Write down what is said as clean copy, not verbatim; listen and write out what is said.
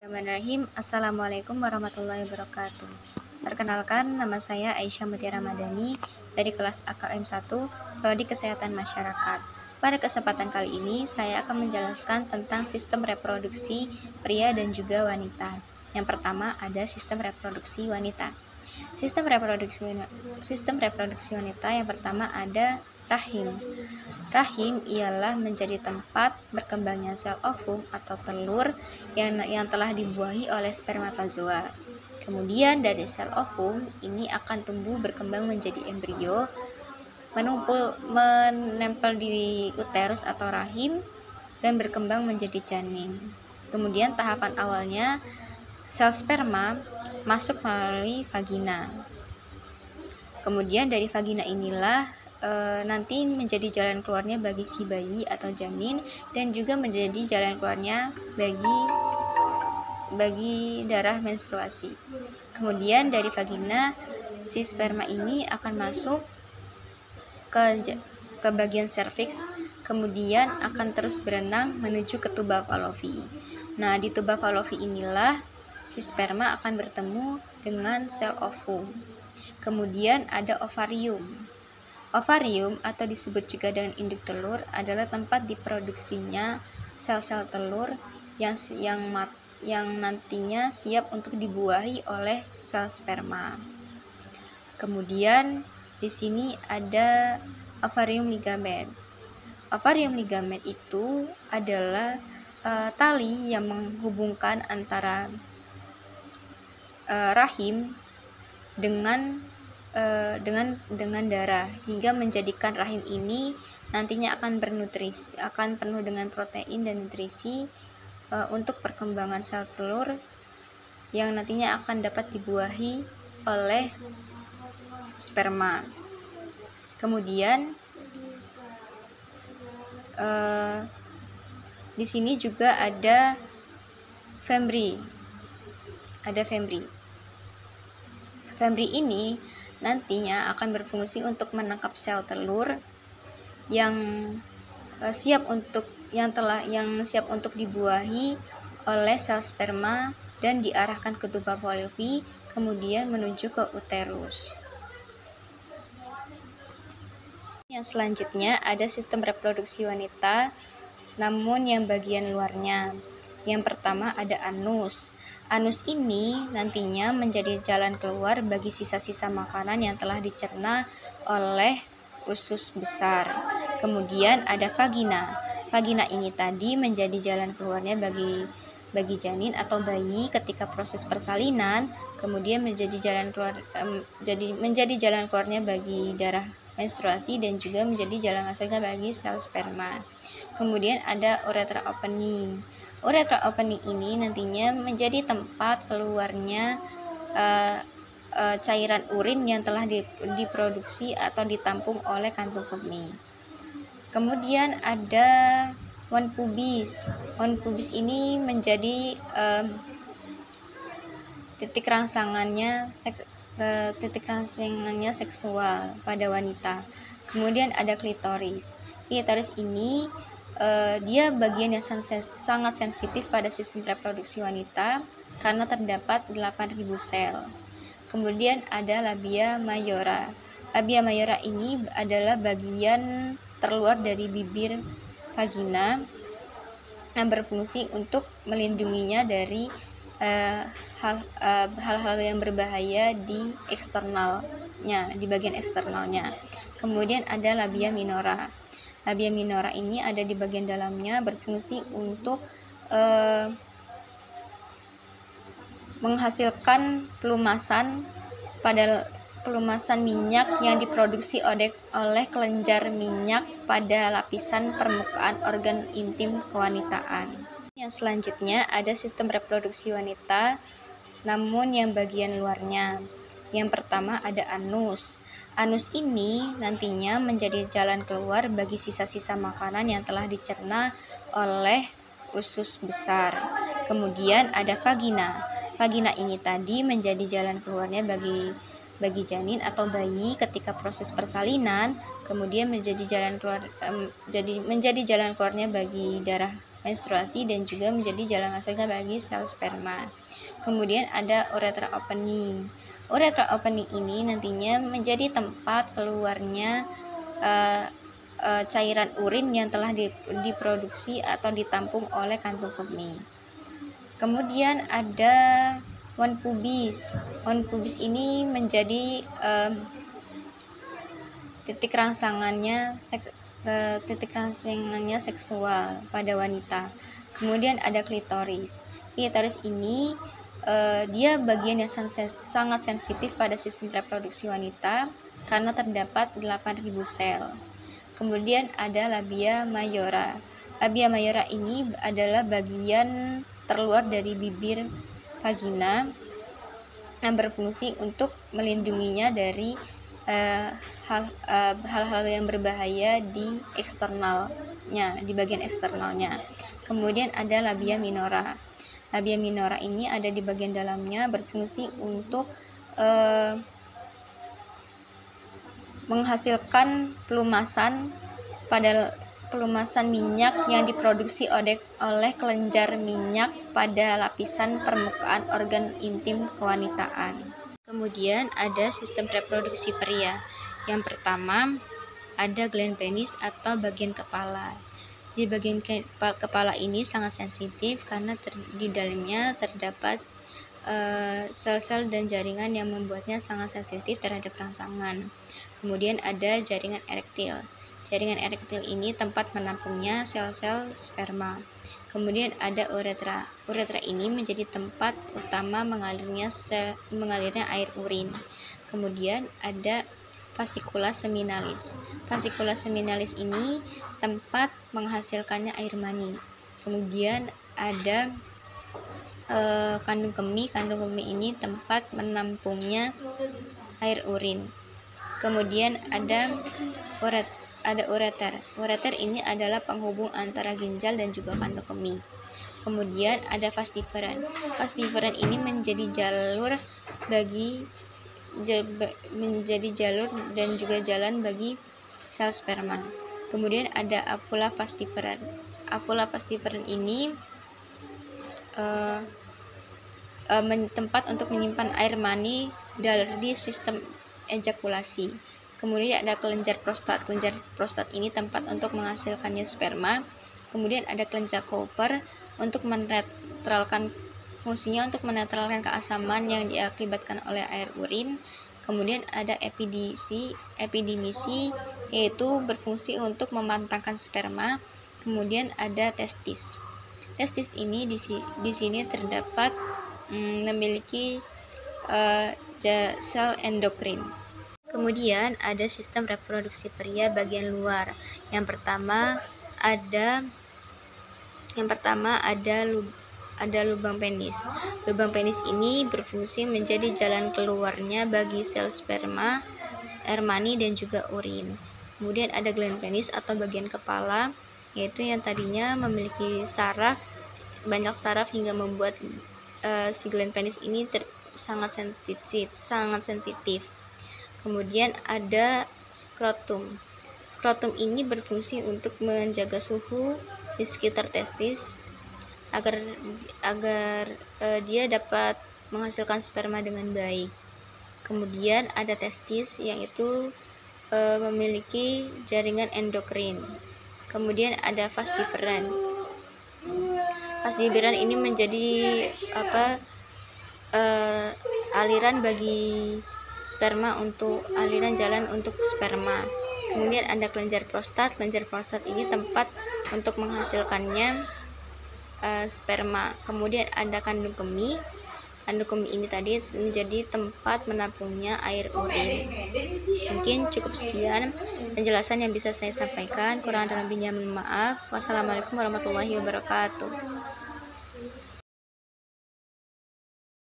Bismillahirrahmanirrahim. Assalamualaikum warahmatullahi wabarakatuh. Perkenalkan, nama saya Aisyah Mutiara Madani dari kelas AKM 1, Prodi Kesehatan Masyarakat. Pada kesempatan kali ini, saya akan menjelaskan tentang sistem reproduksi pria dan juga wanita. Yang pertama ada sistem reproduksi wanita. Sistem reproduksi wanita yang pertama ada rahim. Rahim ialah menjadi tempat berkembangnya sel ovum atau telur yang telah dibuahi oleh spermatozoa. Kemudian dari sel ovum ini akan tumbuh berkembang menjadi embrio, menempel di uterus atau rahim dan berkembang menjadi janin. Kemudian tahapan awalnya sel sperma masuk melalui vagina. Kemudian dari vagina inilah nanti menjadi jalan keluarnya bagi si bayi atau janin, dan juga menjadi jalan keluarnya bagi darah menstruasi. Kemudian dari vagina si sperma ini akan masuk ke bagian serviks, kemudian akan terus berenang menuju ke tuba Fallopi. Nah, di tuba Fallopi inilah si sperma akan bertemu dengan sel ovum. Kemudian ada ovarium. Ovarium atau disebut juga dengan induk telur adalah tempat diproduksinya sel-sel telur yang nantinya siap untuk dibuahi oleh sel sperma. Kemudian di sini ada ovarium ligamen. Ovarium ligamen itu adalah tali yang menghubungkan antara rahim dengan darah, hingga menjadikan rahim ini nantinya akan penuh dengan protein dan nutrisi untuk perkembangan sel telur yang nantinya akan dapat dibuahi oleh sperma. Kemudian di sini juga ada fembri. Fembri ini nantinya akan berfungsi untuk menangkap sel telur yang siap untuk dibuahi oleh sel sperma dan diarahkan ke tuba Fallopi, kemudian menuju ke uterus. Yang selanjutnya ada sistem reproduksi wanita, namun yang bagian luarnya. Yang pertama ada anus. Anus ini nantinya menjadi jalan keluar bagi sisa-sisa makanan yang telah dicerna oleh usus besar. Kemudian ada vagina. Vagina ini tadi menjadi jalan keluarnya bagi janin atau bayi ketika proses persalinan, kemudian menjadi jalan keluarnya bagi darah menstruasi, dan juga menjadi jalan masuknya bagi sel sperma. Kemudian ada uretra opening. Uretra opening ini nantinya menjadi tempat keluarnya cairan urin yang telah diproduksi atau ditampung oleh kantung kemih. Kemudian ada wan pubis. Wan pubis ini menjadi titik rangsangannya seksual pada wanita. Kemudian ada klitoris. Klitoris ini dia bagian yang sangat sensitif pada sistem reproduksi wanita karena terdapat 8.000 sel. Kemudian ada labia mayora. Labia mayora ini adalah bagian terluar dari bibir vagina yang berfungsi untuk melindunginya dari hal-hal yang berbahaya di bagian eksternalnya. Kemudian ada labia minora. Labia minora ini ada di bagian dalamnya, berfungsi untuk menghasilkan pelumasan minyak yang diproduksi oleh kelenjar minyak pada lapisan permukaan organ intim kewanitaan. Yang selanjutnya ada sistem reproduksi wanita, namun yang bagian luarnya. Yang pertama ada anus. Anus ini nantinya menjadi jalan keluar bagi sisa-sisa makanan yang telah dicerna oleh usus besar. Kemudian ada vagina. Vagina ini tadi menjadi jalan keluarnya bagi janin atau bayi ketika proses persalinan, kemudian menjadi jalan keluarnya bagi darah menstruasi dan juga menjadi jalan masuknya bagi sel sperma. Kemudian ada uretra opening. Uretra opening ini nantinya menjadi tempat keluarnya cairan urin yang telah diproduksi atau ditampung oleh kantung kemih. Kemudian ada wand pubis. Wand pubis ini menjadi titik rangsangannya seksual pada wanita. Kemudian ada klitoris. Klitoris ini dia bagian yang sangat sensitif pada sistem reproduksi wanita karena terdapat 8.000 sel. Kemudian ada labia mayora. Labia mayora ini adalah bagian terluar dari bibir vagina yang berfungsi untuk melindunginya dari hal-hal yang berbahaya di eksternalnya, di bagian eksternalnya. Kemudian ada labia minora. Labia minora ini ada di bagian dalamnya, berfungsi untuk menghasilkan pelumasan minyak yang diproduksi oleh kelenjar minyak pada lapisan permukaan organ intim kewanitaan. Kemudian ada sistem reproduksi pria. Yang pertama ada gland penis atau bagian kepala. Di bagian kepala ini sangat sensitif karena di dalamnya terdapat sel-sel dan jaringan yang membuatnya sangat sensitif terhadap rangsangan. Kemudian ada jaringan erektil. Jaringan erektil ini tempat menampungnya sel-sel sperma. Kemudian ada uretra. Uretra ini menjadi tempat utama mengalirnya air urin. Kemudian ada fascicula seminalis. Fascicula seminalis ini tempat menghasilkannya air mani. Kemudian ada kandung kemih. Kandung kemih ini tempat menampungnya air urin. Kemudian ada ureter. Ureter ini adalah penghubung antara ginjal dan juga kandung kemih. Kemudian ada vas deferens. Vas deferens ini menjadi jalur dan juga jalan bagi sel sperma. Kemudian ada apula vas deferens. Apula vas deferens ini tempat untuk menyimpan air mani dari sistem ejakulasi. Kemudian ada kelenjar prostat. Kelenjar prostat ini tempat untuk menghasilkannya sperma. Kemudian ada kelenjar Cooper untuk fungsinya untuk menetralkan keasaman yang diakibatkan oleh air urin. Kemudian ada epidemisi yaitu berfungsi untuk memantangkan sperma. Kemudian ada testis. Testis ini di sini terdapat memiliki sel endokrin. Kemudian ada sistem reproduksi pria bagian luar. Yang pertama ada lubang penis. Lubang penis ini berfungsi menjadi jalan keluarnya bagi sel sperma, air mani dan juga urin. Kemudian ada gland penis atau bagian kepala, yaitu yang tadinya memiliki banyak saraf hingga membuat si gland penis ini sangat sensitif. Kemudian ada skrotum. Skrotum ini berfungsi untuk menjaga suhu di sekitar testis agar dia dapat menghasilkan sperma dengan baik. Kemudian ada testis yang itu memiliki jaringan endokrin. Kemudian ada vas deferens. Vas deferens ini menjadi aliran bagi sperma aliran jalan untuk sperma. Kemudian ada kelenjar prostat. Kelenjar prostat ini tempat untuk menghasilkannya sperma. Kemudian ada kandung kemih. Kandung kemih ini tadi menjadi tempat menampungnya air urin. Mungkin cukup sekian penjelasan yang bisa saya sampaikan. Kurang dan lebihnya mohon maaf. Wassalamualaikum warahmatullahi wabarakatuh.